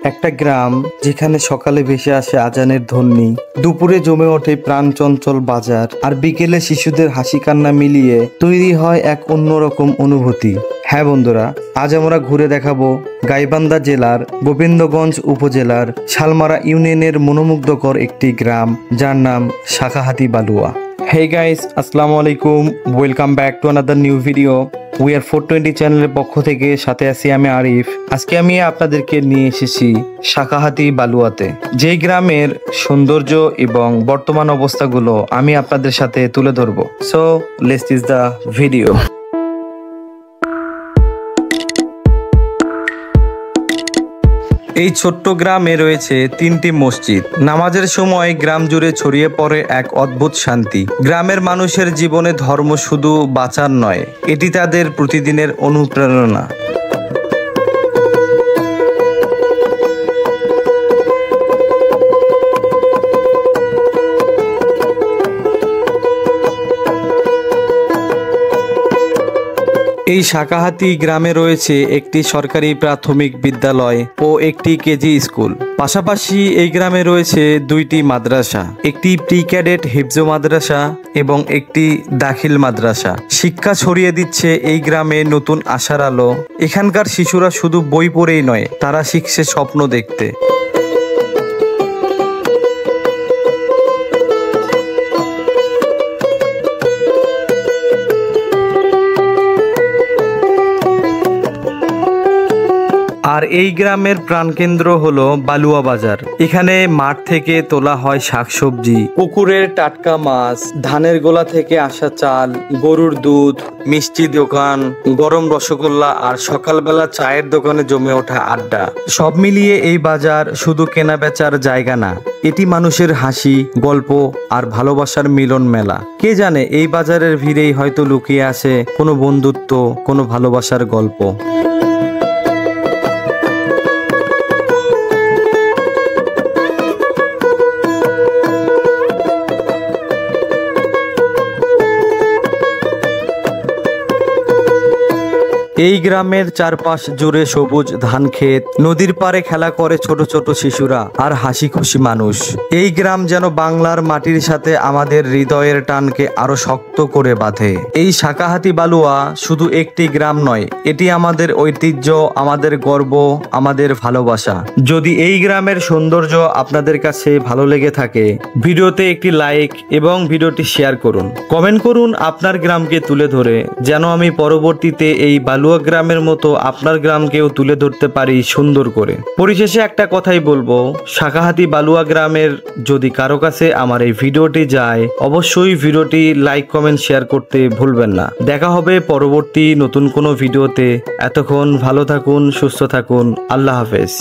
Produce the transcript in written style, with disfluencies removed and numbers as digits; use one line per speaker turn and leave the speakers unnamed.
একটা গ্রাম যেখানে সকালে ভেসে আসে আজানের ধ্বনি, দুপুরে জমে ওঠে প্রাণ চঞ্চল বাজার, আর বিকেলে শিশুদের হাসি কান্না মিলিয়ে তৈরি হয় এক অন্যরকম অনুভূতি। হ্যাঁ বন্ধুরা, আজ আমরা ঘুরে দেখাবো গাইবান্ধা জেলার গোবিন্দগঞ্জ উপজেলার শালমারা ইউনিয়নের মনোমুগ্ধকর একটি গ্রাম, যার নাম শাখাহাতি বালুয়া। Hey guys, আসসালামু আলাইকুম, welcome back to another new video. We are 420 চ্যানেলের পক্ষ থেকে সাথে আছি আমি আরিফ। আজকে আমি আপনাদেরকে নিয়ে এসেছি শাখাহাতি বালুয়াতে, যেই গ্রামের সৌন্দর্য এবং বর্তমান অবস্থাগুলো আমি আপনাদের সাথে তুলে ধরবো। So let's is the video. এই ছোট্ট গ্রামে রয়েছে 3টি মসজিদ। নামাজের সময় গ্রাম জুড়ে ছড়িয়ে পড়ে এক অদ্ভুত শান্তি। গ্রামের মানুষের জীবনে ধর্ম শুধু বাঁচার নয়, এটি তাদের প্রতিদিনের অনুপ্রেরণা। এই শাখাহাতি গ্রামে রয়েছে একটি সরকারি প্রাথমিক বিদ্যালয় ও একটি কেজি স্কুল। পাশাপাশি এই গ্রামে রয়েছে 2টি মাদ্রাসা, একটি প্রি ক্যাডেট হিফজ মাদ্রাসা এবং একটি দাখিল মাদ্রাসা। শিক্ষা ছড়িয়ে দিচ্ছে এই গ্রামে নতুন আশার আলো। এখানকার শিশুরা শুধু বই পড়েই নয়, তারা শিখছে স্বপ্ন দেখতে। আর এই গ্রামের প্রাণকেন্দ্র হলো বালুয়া বাজার। এখানে মাঠ থেকে তোলা হয় শাকসবজি, পুকুরের টাটকা মাছ, ধানের গোলা থেকে আসা চাল, গরুর দুধ, মিষ্টি দোকান, গরম রসগোল্লা আর সকালবেলা চায়ের দোকানে জমে ওঠা আড্ডা। সব মিলিয়ে এই বাজার শুধু কেনা বেচার জায়গা না, এটি মানুষের হাসি, গল্প আর ভালোবাসার মিলন মেলা। কে জানে এই বাজারের ভিড়েই হয়তো লুকিয়ে আছে কোনো বন্ধুত্ব, কোনো ভালোবাসার গল্প। এই গ্রামের চারপাশ জুড়ে সবুজ ধান ক্ষেত, নদীর পাড়ে খেলা করে ছোট ছোট শিশুরা আর হাসি খুশি মানুষ। এই গ্রাম যেন বাংলার মাটির সাথে আমাদের হৃদয়ের টানকে আরো শক্ত করে বাঁধে। এই শাখাহাতি বালুয়া শুধু একটি গ্রাম নয়, এটি আমাদের ঐতিহ্য, আমাদের গর্ব, আমাদের ভালোবাসা। যদি এই গ্রামের সৌন্দর্য আপনাদের কাছে ভালো লেগে থাকে, ভিডিওতে একটি লাইক এবং ভিডিওটি শেয়ার করুন। কমেন্ট করুন আপনার গ্রামকে তুলে ধরে, যেন আমি পরবর্তীতে এই বালুয়া গ্রামের মতো আপনার গ্রামকেও তুলে ধরতে পারি সুন্দর করে। পরিশেষে একটা কথাই বলবো, শাখাহাতি বালুয়া গ্রামের যদি কারো কাছে আমার এই ভিডিওটি যায়, অবশ্যই ভিডিওটি লাইক কমেন্ট শেয়ার করতে ভুলবেন না। দেখা হবে পরবর্তী নতুন কোনো ভিডিওতে। এতক্ষণ ভালো থাকুন, সুস্থ থাকুন, আল্লাহ হাফেজ।